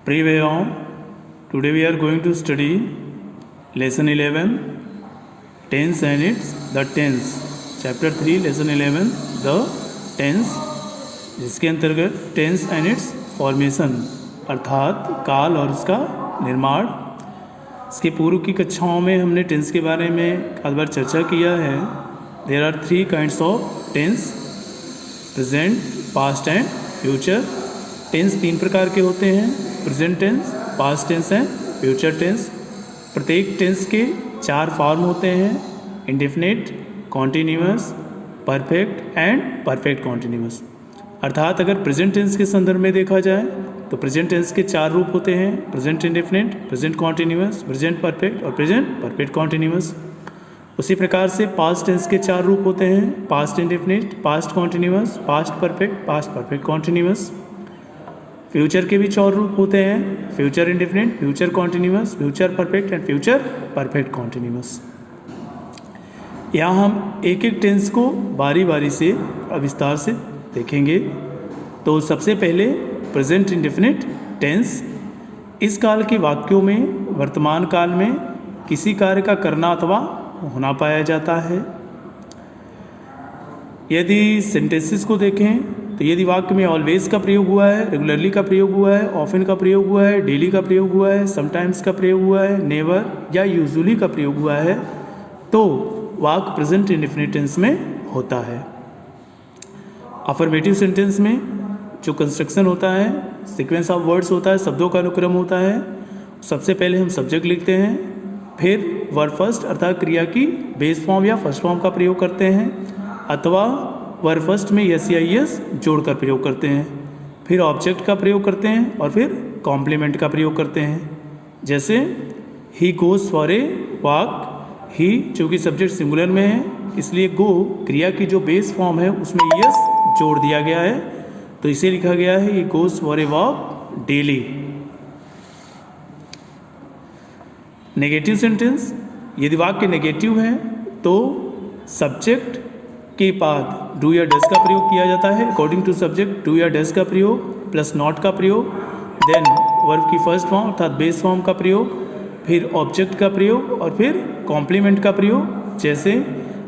Pre-Vyayam. Today we are going to study lesson 11, tense and its the tense. Chapter 3, lesson 11, the tense, जिसके अंतर्गत tense and it's formation अर्थात काल और उसका निर्माण। इसके पूर्व की कक्षाओं में हमने टेंस के बारे में काफ़ी बार चर्चा किया है। There are 3 kinds of tense, present, past and future. Tense 3 प्रकार के होते हैं, present tense, past tense and future tense. प्रत्येक टेंस के 4 फॉर्म होते हैं, indefinite, continuous, perfect and perfect continuous. अर्थात अगर प्रेजेंट टेंस के संदर्भ में देखा जाए तो प्रेजेंट टेंस के 4 रूप होते हैं, present indefinite, present continuous, present perfect और प्रेजेंट परफेक्ट कॉन्टिन्यूअस। उसी प्रकार से पास्ट टेंस के 4 रूप होते हैं, past indefinite, past continuous, past perfect continuous. Future के भी 4 रूप होते हैं, future indefinite, future continuous, future perfect and future perfect continuous. यहाँ हम एक एक टेंस को बारी बारी से विस्तार से देखेंगे। तो सबसे पहले प्रेजेंट इंडेफिनिट टेंस। इस काल के वाक्यों में वर्तमान काल में किसी कार्य का करना अथवा होना पाया जाता है। यदि सेंटेंसेस को देखें तो यदि वाक्य में ऑलवेज का प्रयोग हुआ है, रेगुलरली का प्रयोग हुआ है, ऑफन का प्रयोग हुआ है, डेली का प्रयोग हुआ है, समटाइम्स का प्रयोग हुआ है, नेवर या यूजुअली का प्रयोग हुआ है, तो वाक्य प्रेजेंट इंडेफिनिट टेंस में होता है। अफर्मेटिव सेंटेंस में जो कंस्ट्रक्शन होता है, सीक्वेंस ऑफ वर्ड्स होता है, शब्दों का अनुक्रम होता है। सबसे पहले हम सब्जेक्ट लिखते हैं, फिर वर्ब फर्स्ट अर्थात क्रिया की बेस फॉर्म या फर्स्ट फॉर्म का प्रयोग करते हैं, अथवा वर्ब फर्स्ट में यस या यस जोड़कर प्रयोग करते हैं, फिर ऑब्जेक्ट का प्रयोग करते हैं और फिर कॉम्प्लीमेंट का प्रयोग करते हैं। जैसे he goes for a walk, he चूँकि सब्जेक्ट सिंगुलर में है इसलिए गो क्रिया की जो बेस फॉर्म है उसमें यस जोड़ दिया गया है, तो इसे लिखा गया है ही goes for a walk daily. Negative sentence, यदि वाक्य नेगेटिव है तो सब्जेक्ट के बाद डू या डज का प्रयोग किया जाता है। अकॉर्डिंग टू सब्जेक्ट डू या डज का प्रयोग प्लस नॉट का प्रयोग, देन वर्ब की फर्स्ट फॉर्म अर्थात बेस फॉर्म का प्रयोग, फिर ऑब्जेक्ट का प्रयोग और फिर कॉम्प्लीमेंट का प्रयोग। जैसे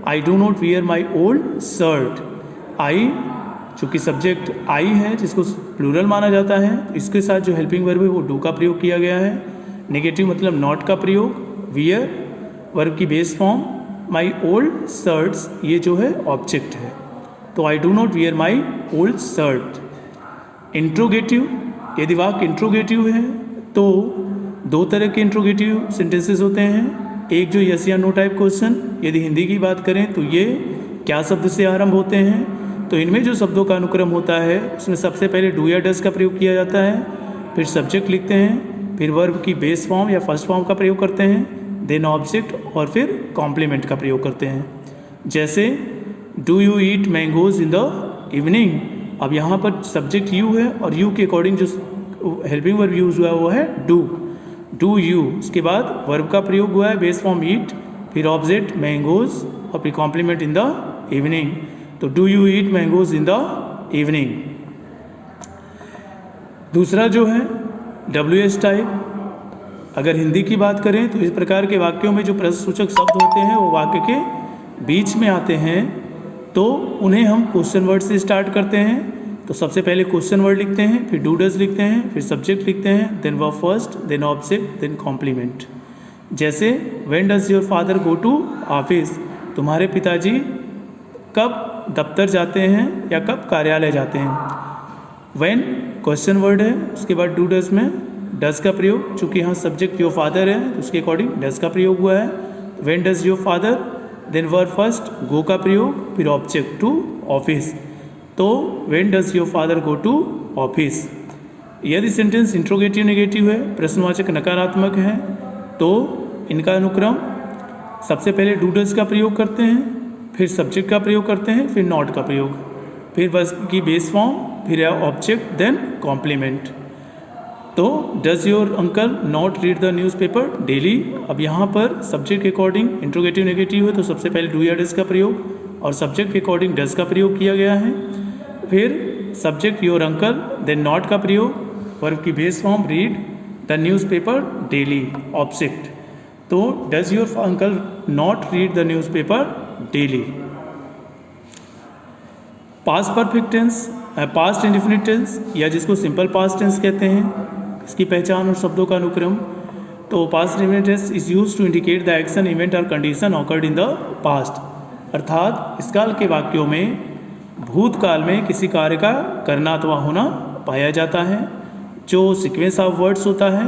I do not wear my old shirt. I चूँकि सब्जेक्ट आई है जिसको प्लूरल माना जाता है, इसके साथ जो हेल्पिंग वर्ब है वो डू का प्रयोग किया गया है। नेगेटिव मतलब नॉट का प्रयोग, वियर वर्ब की base form, my old shirts ये जो है ऑब्जेक्ट है, तो आई do not wear my old shirt. Interrogative, यदि वाक्य इंट्रोगेटिव है तो 2 तरह के इंट्रोगेटिव सेंटेंसेस होते हैं। एक जो यस या नो टाइप क्वेश्चन, यदि हिंदी की बात करें तो ये क्या शब्द से आरंभ होते हैं, तो इनमें जो शब्दों का अनुक्रम होता है उसमें सबसे पहले डू या डज का प्रयोग किया जाता है, फिर सब्जेक्ट लिखते हैं, फिर वर्ब की बेस फॉर्म या फर्स्ट फॉर्म का प्रयोग करते हैं, देन ऑब्जेक्ट और फिर कॉम्प्लीमेंट का प्रयोग करते हैं। जैसे do you eat mangoes in the evening. अब यहाँ पर सब्जेक्ट यू है और यू के अकॉर्डिंग जो हेल्पिंग वर्ब यूज हुआ है वो है डू यू। उसके बाद वर्ब का प्रयोग हुआ है बेस फॉर्म ईट, फिर ऑब्जेक्ट मैंगोज और फिर कॉम्प्लीमेंट इन द इवनिंग, तो do you eat mangoes in the evening. दूसरा जो है WS टाइप। अगर हिंदी की बात करें तो इस प्रकार के वाक्यों में जो प्रश्नसूचक शब्द होते हैं वो वाक्य के बीच में आते हैं, तो उन्हें हम क्वेश्चन वर्ड से स्टार्ट करते हैं। तो सबसे पहले क्वेश्चन वर्ड लिखते हैं, फिर डू डज लिखते हैं, फिर सब्जेक्ट लिखते हैं, then verb first, then object, then complement. जैसे when does your father go to office, तुम्हारे पिताजी कब दफ्तर जाते हैं या कब कार्यालय जाते हैं। व्हेन क्वेश्चन वर्ड है, उसके बाद डू डज में डज का प्रयोग, चूँकि यहाँ सब्जेक्ट योर फादर है तो उसके अकॉर्डिंग डज का प्रयोग हुआ है। When does your father, then verb first go का प्रयोग, फिर ऑब्जेक्ट टू ऑफिस, तो when does your father go to office. यदि सेंटेंस इंट्रोगेटिव नेगेटिव है, प्रश्नवाचक नकारात्मक है, तो इनका अनुक्रम सबसे पहले डू डज का प्रयोग करते हैं, फिर सब्जेक्ट का प्रयोग करते हैं, फिर नॉट का प्रयोग, फिर वर्ब की बेस फॉर्म, फिर ऑब्जेक्ट, देन कॉम्प्लीमेंट। तो does your uncle not read the newspaper daily. अब यहाँ पर सब्जेक्ट के अकॉर्डिंग इंट्रोगेटिव नेगेटिव है तो सबसे पहले डू या डज का प्रयोग और सब्जेक्ट के अकॉर्डिंग डज का प्रयोग किया गया है, फिर subject your uncle, then not का प्रयोग, वर्ब की base form read the newspaper daily, object. तो does your uncle not read the newspaper daily. Past perfect tense, past indefinite tense या जिसको सिंपल पास्ट टेंस कहते हैं, इसकी पहचान और शब्दों का अनुक्रम। तो past indefinite tense is used to indicate the action, event और condition occurred in the past. अर्थात इस काल के वाक्यों में भूतकाल में किसी कार्य का करना अथवा होना पाया जाता है। जो सीक्वेंस ऑफ वर्ड्स होता है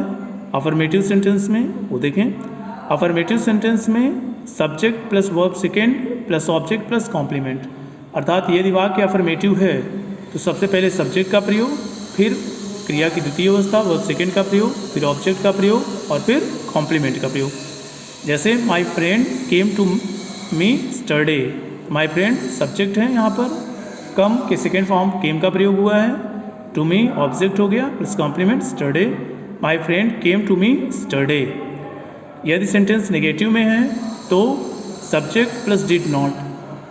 अफर्मेटिव सेंटेंस में, वो देखें। अफर्मेटिव सेंटेंस में subject plus verb second plus object plus complement. अर्थात यदि वाक्य अफर्मेटिव है तो सबसे पहले सब्जेक्ट का प्रयोग, फिर क्रिया की द्वितीय अवस्था वर्ब सेकेंड का प्रयोग, फिर ऑब्जेक्ट का प्रयोग और फिर कॉम्प्लीमेंट का प्रयोग। जैसे my friend came to me yesterday, my friend subject है यहाँ पर, कम के सेकेंड फॉर्म केम का प्रयोग हुआ है, टू मी ऑब्जेक्ट हो गया plus complement yesterday, my friend came to me yesterday. यदि सेंटेंस नेगेटिव में है तो subject plus did not,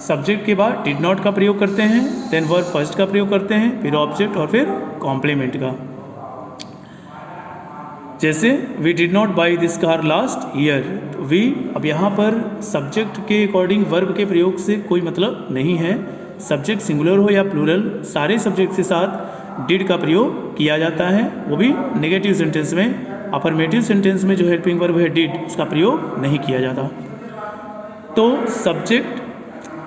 subject के बाद डिड नॉट का प्रयोग करते हैं, देन वर्ब फर्स्ट का प्रयोग करते हैं, फिर ऑब्जेक्ट और फिर कॉम्प्लीमेंट का। जैसे we did not buy this car last year, we, अब यहाँ पर सब्जेक्ट के अकॉर्डिंग वर्ब के प्रयोग से कोई मतलब नहीं है। सब्जेक्ट सिंगुलर हो या प्लूरल, सारे सब्जेक्ट के साथ डिड का प्रयोग किया जाता है, वो भी नेगेटिव सेंटेंस में। अफर्मेटिव सेंटेंस में जो हेल्पिंग वर्ब है डिड, उसका प्रयोग नहीं किया जाता। तो subject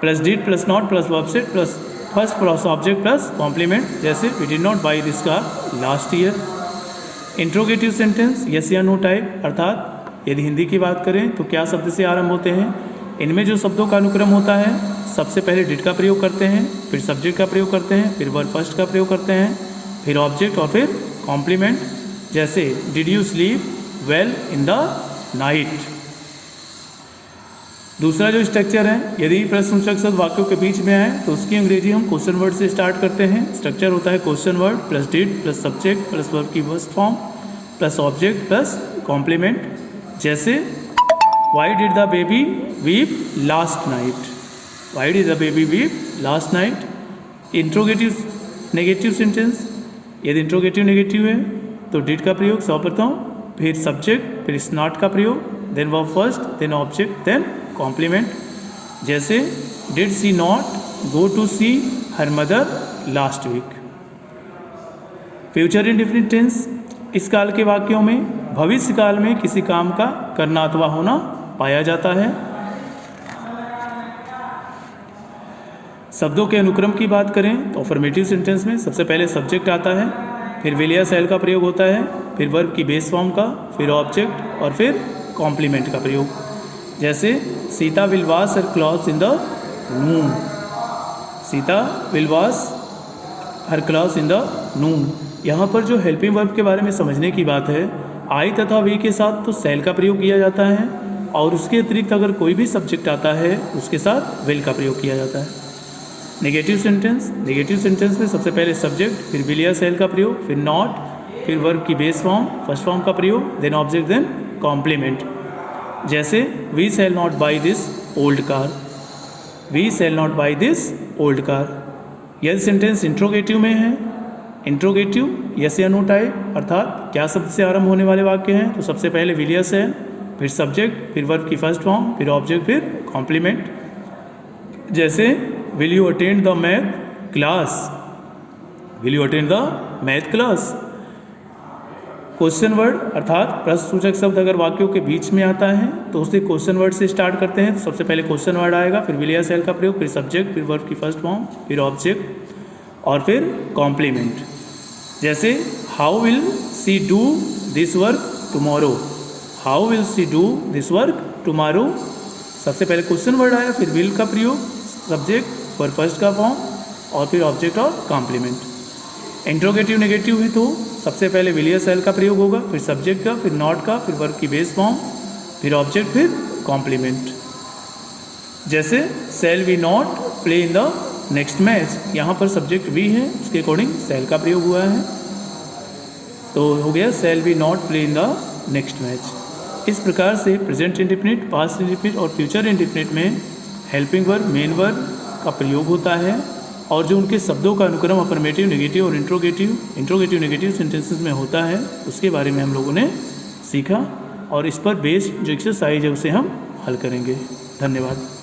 plus did plus not plus verb set plus first plus object plus complement, जैसे we did not buy this car last year. Interrogative sentence yes या नो टाइप, अर्थात यदि हिंदी की बात करें तो क्या शब्द से आरंभ होते हैं। इनमें जो शब्दों का अनुक्रम होता है, सबसे पहले डिड का प्रयोग करते हैं, फिर सब्जेक्ट का प्रयोग करते हैं, फिर वर्ब फर्स्ट का प्रयोग करते हैं, फिर ऑब्जेक्ट और फिर कॉम्प्लीमेंट। जैसे did you sleep well in the night. दूसरा जो स्ट्रक्चर है, यदि प्रश्नसूचक शब्द वाक्यों के बीच में आए तो उसकी अंग्रेजी हम क्वेश्चन वर्ड से स्टार्ट करते हैं। स्ट्रक्चर होता है question word plus did plus subject plus verb की first form plus object plus complement. जैसे why did the baby weep last night, why did the baby weep last night. Interrogative negative sentence, यदि interrogative negative है तो did का प्रयोग सर्वप्रथम, फिर subject, फिर इस नॉट का प्रयोग, then verb first, then object, then complement. जैसे did she not go to see her mother last week. Future indefinite tense, इस काल के वाक्यों में भविष्य काल में किसी काम का करना अथवा होना पाया जाता है। शब्दों के अनुक्रम की बात करें तो अफर्मेटिव सेंटेंस में सबसे पहले सब्जेक्ट आता है, फिर विल या शैल का प्रयोग होता है, फिर वर्ब की बेस फॉर्म का, फिर ऑब्जेक्ट और फिर कॉम्प्लीमेंट का प्रयोग। जैसे Sita will wash her clothes in the noon, Sita will wash her clothes in the noon. यहाँ पर जो हेल्पिंग वर्ब के बारे में समझने की बात है, आई तथा वी के साथ तो शैल का प्रयोग किया जाता है और उसके अतिरिक्त अगर कोई भी सब्जेक्ट आता है उसके साथ विल का प्रयोग किया जाता है। नेगेटिव सेंटेंस, नेगेटिव सेंटेंस में सबसे पहले सब्जेक्ट, फिर विल या शैल का प्रयोग, फिर नॉट, फिर वर्ब की बेस फॉर्म फर्स्ट फॉर्म का प्रयोग, देन ऑब्जेक्ट, देन कॉम्प्लीमेंट। जैसे we shall not buy this old car, we shall not buy this old car. यदि सेंटेंस इंट्रोगेटिव में है, इंट्रोगेटिव यस या नो टाइप, अर्थात क्या शब्द से आरंभ होने वाले वाक्य हैं, तो सबसे पहले विल या शैल, फिर सब्जेक्ट, फिर वर्ब की फर्स्ट फॉर्म, फिर ऑब्जेक्ट, फिर कॉम्प्लीमेंट। जैसे will you attend the math class, will you attend the math class. Question word, अर्थात प्रश्नसूचक शब्द अगर वाक्यों के बीच में आता है तो उसे क्वेश्चन वर्ड से स्टार्ट करते हैं। तो सबसे पहले क्वेश्चन वर्ड आएगा, फिर विल या शैल का प्रयोग, फिर सब्जेक्ट, फिर वर्ब की फर्स्ट फॉर्म, फिर ऑब्जेक्ट और फिर कॉम्प्लीमेंट। जैसे how will see do this work tomorrow, how will see do this work tomorrow. सबसे पहले क्वेश्चन वर्ड आया, फिर विल का प्रयोग, सब्जेक्ट, वर्ब फर्स्ट का फॉर्म और फिर ऑब्जेक्ट और कॉम्प्लीमेंट। इंट्रोगेटिव नेगेटिव है तो सबसे पहले विल या शैल का प्रयोग होगा, फिर सब्जेक्ट का, फिर नॉट का, फिर वर्ब की बेस फॉर्म, फिर ऑब्जेक्ट, फिर कॉम्प्लीमेंट। जैसे shall we not play in the next match, यहाँ पर सब्जेक्ट वी है, उसके अकॉर्डिंग शैल का प्रयोग हुआ है, तो हो गया shall we not play in the next match. इस प्रकार से प्रेजेंट इंडेफिनिट, पास्ट इंडेफिनिट और फ्यूचर इंडेफिनिट में हेल्पिंग वर्ब, मेन वर्ब का प्रयोग होता है और जो उनके शब्दों का अनुक्रम अफर्मेटिव, नेगेटिव और इंट्रोगेटिव नेगेटिव सेंटेंसेस में होता है उसके बारे में हम लोगों ने सीखा, और इस पर बेस्ड जो एक्सरसाइज है उसे हम हल करेंगे। धन्यवाद।